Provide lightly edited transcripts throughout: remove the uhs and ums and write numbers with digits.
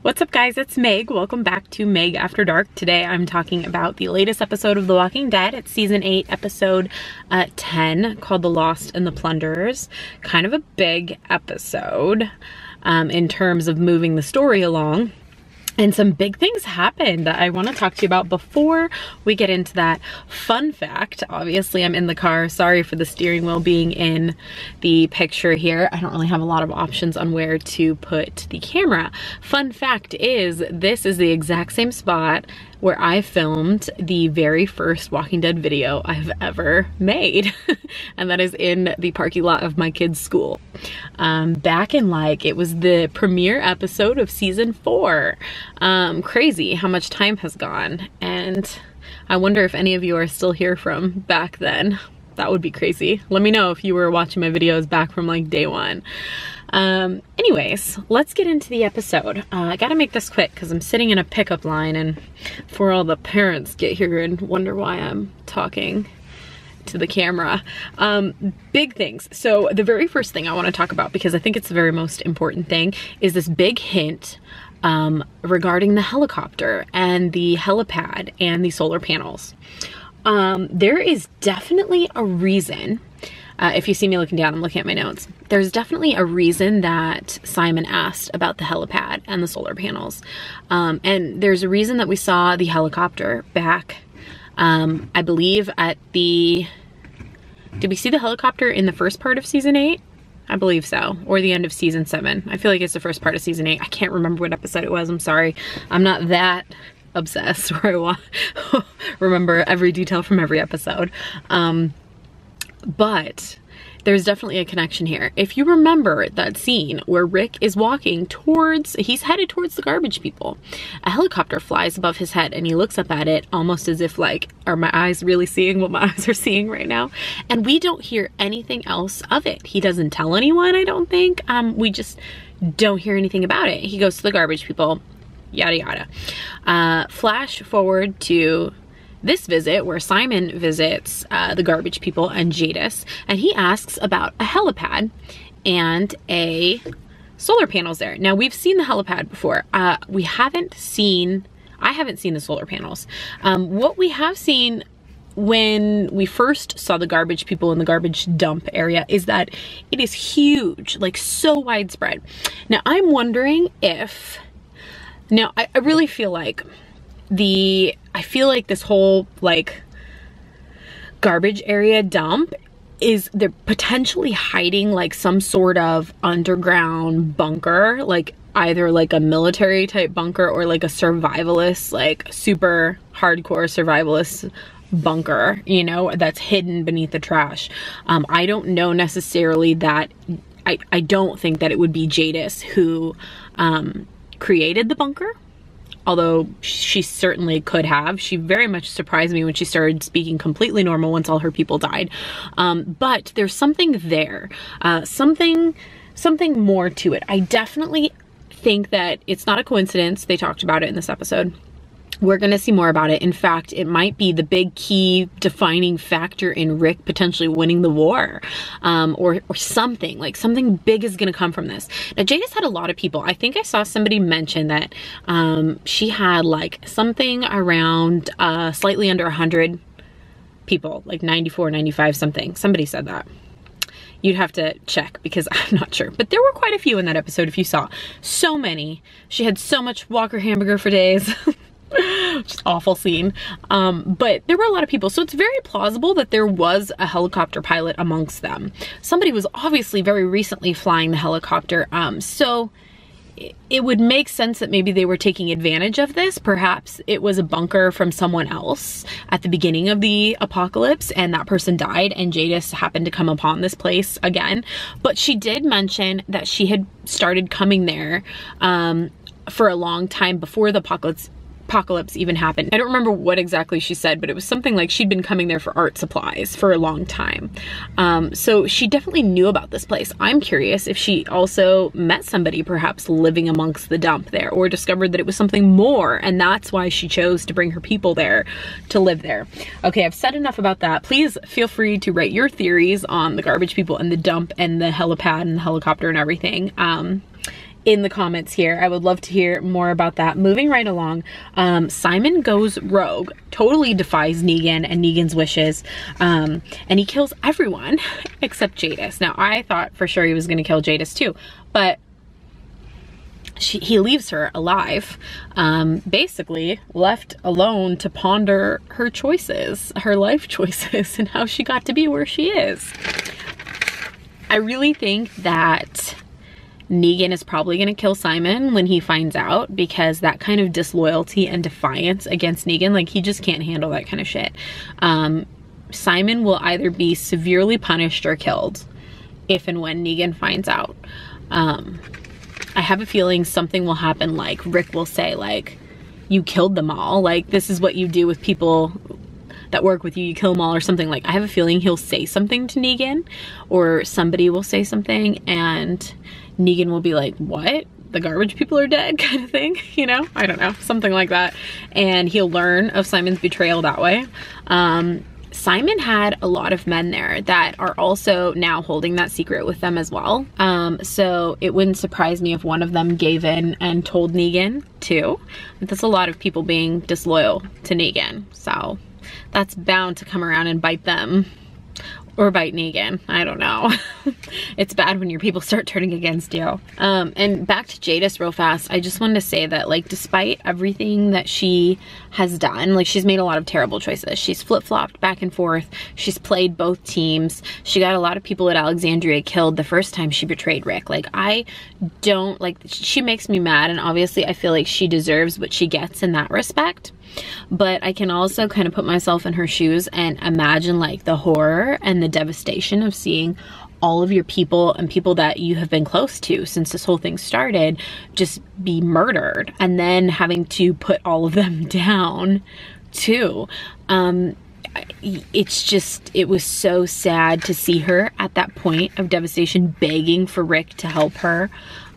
What's up guys, it's Meg. Welcome back to Meg After Dark. Today I'm talking about the latest episode of The Walking Dead. It's season 8, episode 10, called The Lost and the Plunderers. Kind of a big episode in terms of moving the story along. And some big things happened that I want to talk to you about before we get into that. Fun fact, obviously I'm in the car. Sorry for the steering wheel being in the picture here. I don't really have a lot of options on where to put the camera. Fun fact is, this is the exact same spot where I filmed the very first Walking Dead video I've ever made. And that is in the parking lot of my kids' school. Back in it was the premiere episode of season 4. Crazy how much time has gone. And I wonder if any of you are still here from back then. That would be crazy. Let me know if you were watching my videos back from day 1. Anyways, let's get into the episode. I gotta make this quick because I'm sitting in a pickup line and before all the parents get here and wonder why I'm talking to the camera. Big things. So the very first thing I want to talk about, because I think it's the very most important thing, is this big hint regarding the helicopter and the helipad and the solar panels. There is definitely a reason. If you see me looking down, I'm looking at my notes. There's definitely a reason that Simon asked about the helipad and the solar panels. And there's a reason that we saw the helicopter back, I believe at the... Did we see the helicopter in the first part of season 8? I believe so. Or the end of season 7. I feel like it's the first part of season 8. I can't remember what episode it was. I'm sorry. I'm not that obsessed where I want remember every detail from every episode. But there's definitely a connection here. If you remember that scene where Rick is walking towards, he's headed towards the garbage people. A helicopter flies above his head and he looks up at it almost as if are my eyes really seeing what my eyes are seeing right now? And we don't hear anything else of it. He doesn't tell anyone, I don't think. We just don't hear anything about it. He goes to the garbage people, yada yada. Flash forward to this visit where Simon visits the garbage people and Jadis, and he asks about a helipad and a solar panels there. Now we've seen the helipad before. I haven't seen the solar panels. What we have seen when we first saw the garbage people in the garbage dump area is that it is huge, so widespread. Now I'm wondering if, I really feel like I feel like this whole garbage area dump they're potentially hiding some sort of underground bunker, either a military type bunker or a survivalist, super hardcore survivalist bunker, that's hidden beneath the trash. I don't know necessarily that, I don't think that it would be Jadis who created the bunker. Although she certainly could have. She very much surprised me when she started speaking completely normal once all her people died. But there's something there, something more to it. I definitely think that it's not a coincidence they talked about it in this episode. We're gonna see more about it. In fact, it might be the big key defining factor in Rick potentially winning the war, or something. Something big is gonna come from this. Now, Jadis had a lot of people. I think I saw somebody mention that she had something around slightly under 100 people, 94, 95 something. Somebody said that. You'd have to check because I'm not sure. But there were quite a few in that episode if you saw. So many. She had so much Walker hamburger for days. Just awful scene. But there were a lot of people, so it's very plausible that there was a helicopter pilot amongst them. Somebody was obviously very recently flying the helicopter, so it would make sense that maybe they were taking advantage of this. Perhaps it was a bunker from someone else at the beginning of the apocalypse and that person died and Jadis happened to come upon this place again. But she did mention that she had started coming there for a long time before the apocalypse even happened. I don't remember what exactly she said, but it was something like she'd been coming there for art supplies for a long time. So she definitely knew about this place. I'm curious if she also met somebody perhaps living amongst the dump there, or discovered that it was something more and that's why she chose to bring her people there to live there. Okay, I've said enough about that. Please feel free to write your theories on the garbage people and the dump and the helipad and the helicopter and everything in the comments here. I would love to hear more about that. Moving right along, Simon goes rogue, totally defies Negan and Negan's wishes, and he kills everyone except Jadis. Now, I thought for sure he was gonna kill Jadis too, but he leaves her alive, basically left alone to ponder her choices, her life choices, and how she got to be where she is. I really think that Negan is probably gonna kill Simon when he finds out, because that kind of disloyalty and defiance against Negan, like, he just can't handle that kind of shit. Simon will either be severely punished or killed if and when Negan finds out. I have a feeling something will happen, like Rick will say, like, you killed them all, like, this is what you do with people that work with you, you kill them all, or something. Like, I have a feeling he'll say something to Negan, or somebody will say something and Negan will be like, what? The garbage people are dead, kind of thing, you know? I don't know, something like that. And he'll learn of Simon's betrayal that way. Simon had a lot of men there that are also now holding that secret with them as well. So it wouldn't surprise me if one of them gave in and told Negan too. But that's a lot of people being disloyal to Negan. So that's bound to come around and bite them. Or bite Negan, I don't know. It's bad when your people start turning against you. And back to Jadis real fast, I just wanted to say that, like, despite everything that she has done, like, she's made a lot of terrible choices. She's flip-flopped back and forth. She's played both teams. She got a lot of people at Alexandria killed the first time she betrayed Rick. Like, I don't, like, she makes me mad, and obviously I feel like she deserves what she gets in that respect. But I can also kind of put myself in her shoes and imagine, like, the horror and the devastation of seeing all of your people and people that you have been close to since this whole thing started just be murdered, and then having to put all of them down too. It's just, it was so sad to see her at that point of devastation, begging for Rick to help her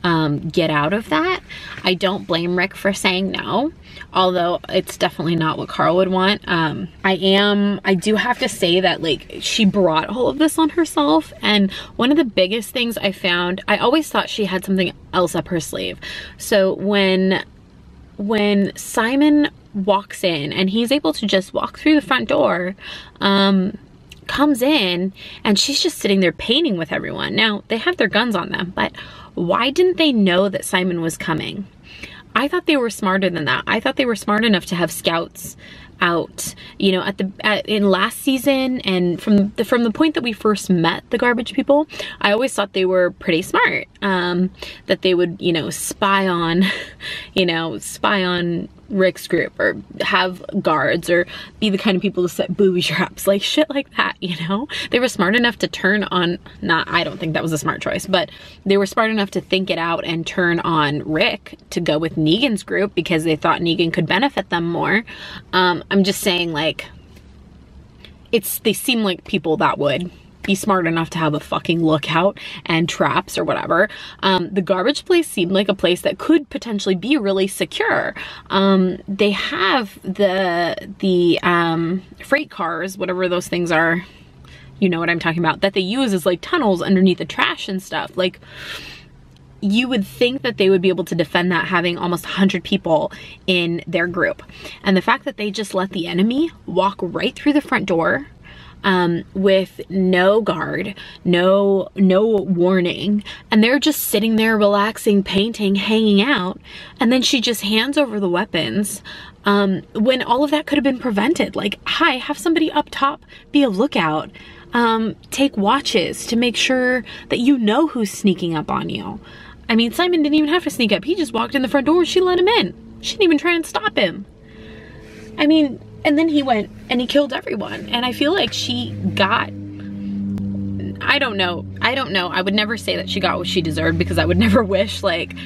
get out of that. I don't blame Rick for saying no, although it's definitely not what Carl would want. I do have to say that, like, she brought all of this on herself, and one of the biggest things I found, I always thought she had something else up her sleeve. So when Simon walks in and he's able to just walk through the front door, comes in, and she's just sitting there painting with everyone. Now, they have their guns on them, but why didn't they know that Simon was coming? I thought they were smarter than that. I thought they were smart enough to have scouts out, you know, in last season, and from the point that we first met the garbage people, I always thought they were pretty smart. That they would, you know, spy on Rick's group, or have guards, or be the kind of people to set booby traps, like shit like that, you know? They were smart enough to turn on, I don't think that was a smart choice, but they were smart enough to think it out and turn on Rick to go with Negan's group because they thought Negan could benefit them more. I'm just saying, like, they seem like people that would be smart enough to have a fucking lookout and traps or whatever. The garbage place seemed like a place that could potentially be really secure. They have the freight cars, whatever those things are, you know what I'm talking about, that they use as like tunnels underneath the trash and stuff. Like, you would think that they would be able to defend that, having almost 100 people in their group. And the fact that they just let the enemy walk right through the front door, with no guard, no warning, and they're just sitting there relaxing, painting, hanging out, and then she just hands over the weapons, when all of that could have been prevented. Like, hi, have somebody up top be a lookout, take watches to make sure that you know who's sneaking up on you. I mean, Simon didn't even have to sneak up. He just walked in the front door and she let him in. She didn't even try and stop him. I mean, and then he went and he killed everyone. And I feel like she got, I don't know. I would never say that she got what she deserved, because I would never wish, like,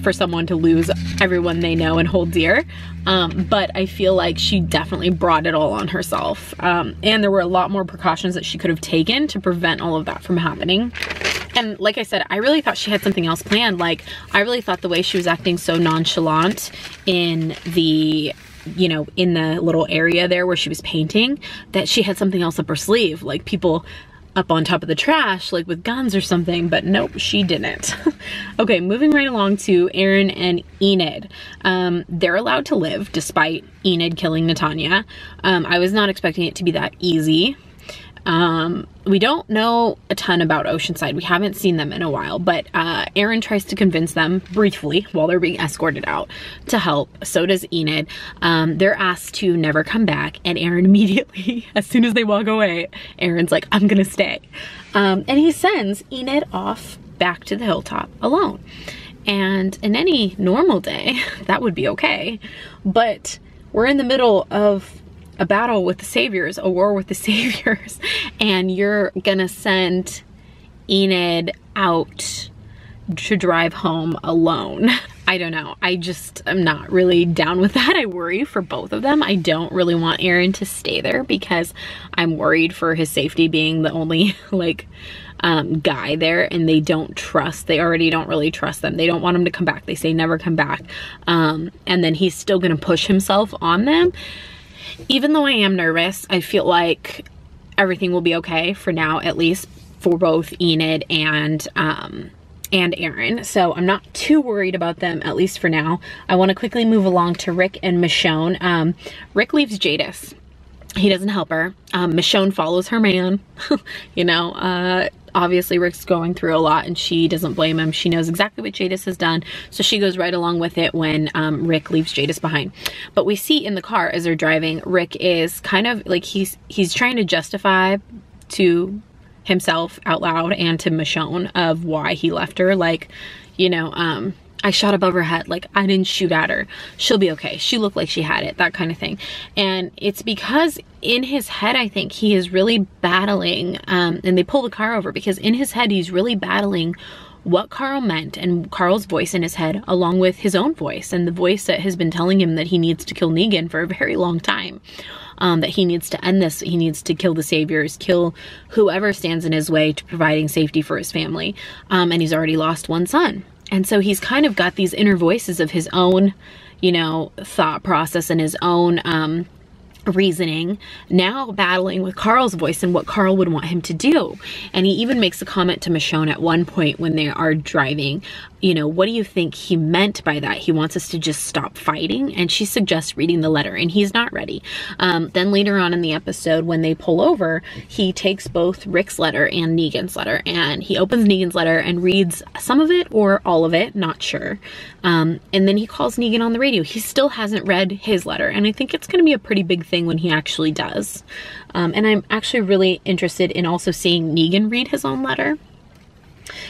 for someone to lose everyone they know and hold dear. But I feel like she definitely brought it all on herself. And there were a lot more precautions that she could have taken to prevent all of that from happening. And like I said, I really thought she had something else planned. Like, I really thought the way she was acting so nonchalant in the, you know, in the little area there where she was painting, that she had something else up her sleeve. Like, people up on top of the trash, like with guns or something, but nope, she didn't. Okay, moving right along to Aaron and Enid. They're allowed to live despite Enid killing Natanya. I was not expecting it to be that easy. We don't know a ton about Oceanside. We haven't seen them in a while, but Aaron tries to convince them briefly while they're being escorted out to help. So does Enid. They're asked to never come back, and Aaron immediately, as soon as they walk away, Aaron's like, I'm gonna stay. And he sends Enid off back to the hilltop alone. And in any normal day, that would be okay. But we're in the middle of a battle with the saviors, a war with the saviors, and you're gonna send Enid out to drive home alone. I don't know. I'm not really down with that. I worry for both of them. I don't really want Aaron to stay there because I'm worried for his safety, being the only like guy there, and they already don't really trust them. They don't want him to come back. They say never come back. And then he's still gonna push himself on them. Even though I am nervous, I feel like everything will be okay for now, at least for both Enid and Aaron. So I'm not too worried about them, at least for now. I want to quickly move along to Rick and Michonne. Rick leaves Jadis. He doesn't help her. Michonne follows her man. You know, obviously Rick's going through a lot and she doesn't blame him. She knows exactly what Jadis has done, so she goes right along with it when Rick leaves Jadis behind. But we see in the car as they're driving, Rick is kind of like he's trying to justify to himself out loud and to Michonne of why he left her. Like, you know, I shot above her head, like I didn't shoot at her, she'll be okay, she looked like she had it, that kind of thing. And it's because in his head, I think he is really battling, and they pull the car over because in his head he's really battling what Carl meant and Carl's voice in his head, along with his own voice and the voice that has been telling him that he needs to kill Negan for a very long time. That he needs to end this, he needs to kill the saviors, kill whoever stands in his way to providing safety for his family. And he's already lost one son. And so he's kind of got these inner voices of his own, you know, thought process and his own reasoning, now battling with Carl's voice and what Carl would want him to do. And he even makes a comment to Michonne at one point when they are driving, you know, what do you think he meant by that? He wants us to just stop fighting. And she suggests reading the letter, and he's not ready. Then later on in the episode, when they pull over, he takes both Rick's letter and Negan's letter, and he opens Negan's letter and reads some of it or all of it, not sure. And then he calls Negan on the radio. He still hasn't read his letter, and I think it's going to be a pretty big thing when he actually does. And I'm actually really interested in also seeing Negan read his own letter,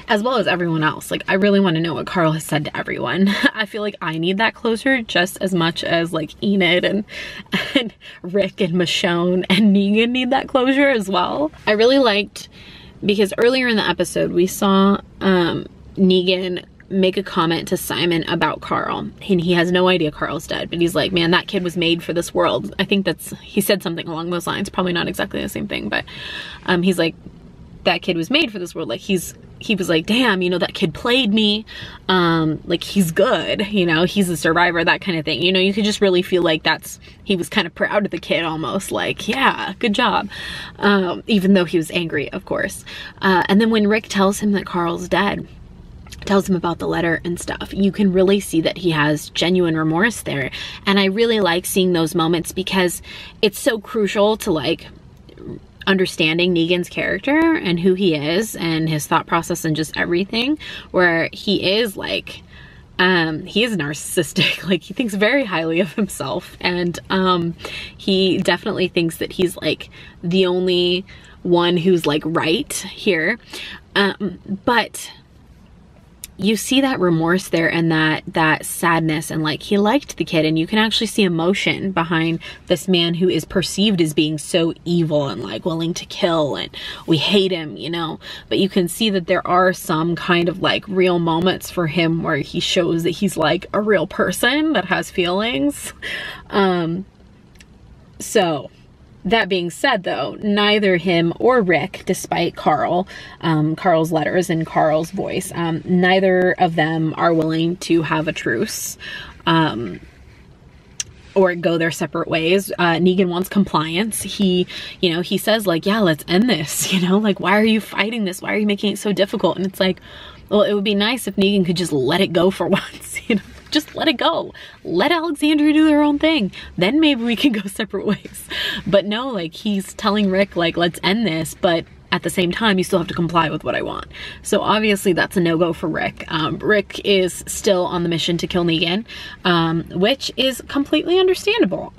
as well as everyone else. Like, I really want to know what Carl has said to everyone. I feel like I need that closure just as much as like Enid and Rick and Michonne and Negan need that closure as well. I really liked, because earlier in the episode we saw Negan make a comment to Simon about Carl, and he has no idea Carl's dead, but he's like, man, that kid was made for this world. I think he said something along those lines, probably not exactly the same thing, but he's like, that kid was made for this world. Like, he was like, damn, you know, that kid played me, like, he's good, you know, he's a survivor, that kind of thing. You know, you could just really feel like he was kind of proud of the kid, almost like, yeah, good job, even though he was angry, of course. And then when Rick tells him that Carl's dead, tells him about the letter and stuff, you can really see that he has genuine remorse there. And I really like seeing those moments because it's so crucial to like understanding Negan's character and who he is and his thought process and just everything, where he is like, he is narcissistic. Like, he thinks very highly of himself, and he definitely thinks that he's like the only one who's like right here, but you see that remorse there and that sadness, and like, he liked the kid, and you can actually see emotion behind this man who is perceived as being so evil and like willing to kill, and we hate him, you know, but you can see that there are some kind of like real moments for him where he shows that he's like a real person that has feelings. So that being said, though, neither him or Rick, despite Carl's letters and Carl's voice, neither of them are willing to have a truce. or go their separate ways. Negan wants compliance. He, you know, he says like, yeah, let's end this, you know, like, why are you fighting this? Why are you making it so difficult? And it's like, well, it would be nice if Negan could just let it go for once, you know, just let it go. Let Alexandria do their own thing. Then maybe we can go separate ways. But no, like, he's telling Rick, like, let's end this, but at the same time, you still have to comply with what I want. So obviously that's a no-go for Rick. Rick is still on the mission to kill Negan, which is completely understandable.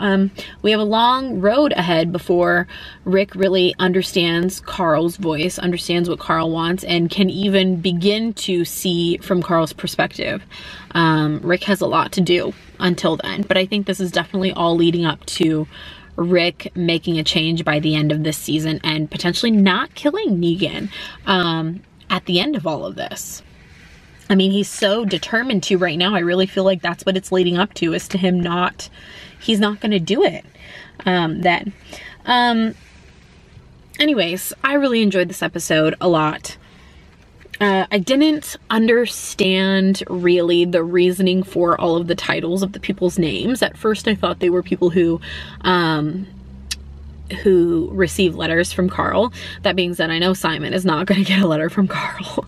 We have a long road ahead before Rick really understands Carl's voice, understands what Carl wants, and can even begin to see from Carl's perspective. Rick has a lot to do until then, but I think this is definitely all leading up to Rick making a change by the end of this season and potentially not killing Negan at the end of all of this. I mean, he's so determined to right now. I really feel like that's what it's leading up to, is to him not, he's not going to do it then. Anyways, I really enjoyed this episode a lot. I didn't understand really the reasoning for all of the titles of the people's names. At first I thought they were people who receive letters from Carl. That being said, I know Simon is not going to get a letter from Carl.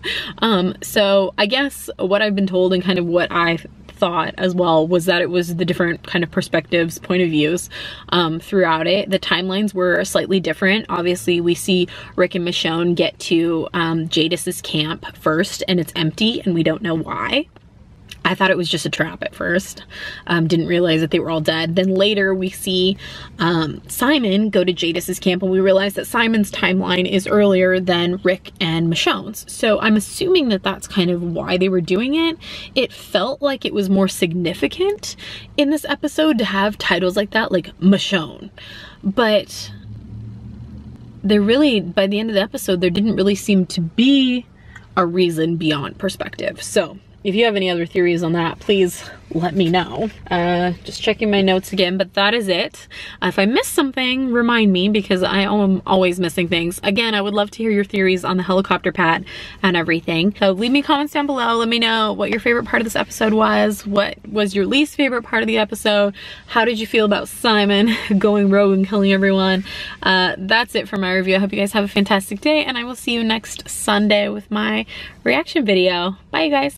So I guess what I've been told and kind of what I thought as well was that it was the different kind of perspectives, point of views throughout it. The timelines were slightly different. Obviously, we see Rick and Michonne get to Jadis's camp first, and it's empty, and we don't know why. I thought it was just a trap at first. Didn't realize that they were all dead. Then later we see Simon go to Jadis's camp, and we realize that Simon's timeline is earlier than Rick and Michonne's. So I'm assuming that that's kind of why they were doing it. It felt like it was more significant in this episode to have titles like that, like Michonne. But there really, by the end of the episode, there didn't really seem to be a reason beyond perspective. So if you have any other theories on that, please let me know. Just checking my notes again, but that is it. If I missed something, remind me, because I am always missing things. Again, I would love to hear your theories on the helicopter pad and everything. So leave me comments down below. Let me know what your favorite part of this episode was. What was your least favorite part of the episode? How did you feel about Simon going rogue and killing everyone? That's it for my review. I hope you guys have a fantastic day, and I will see you next Sunday with my reaction video. Bye, you guys.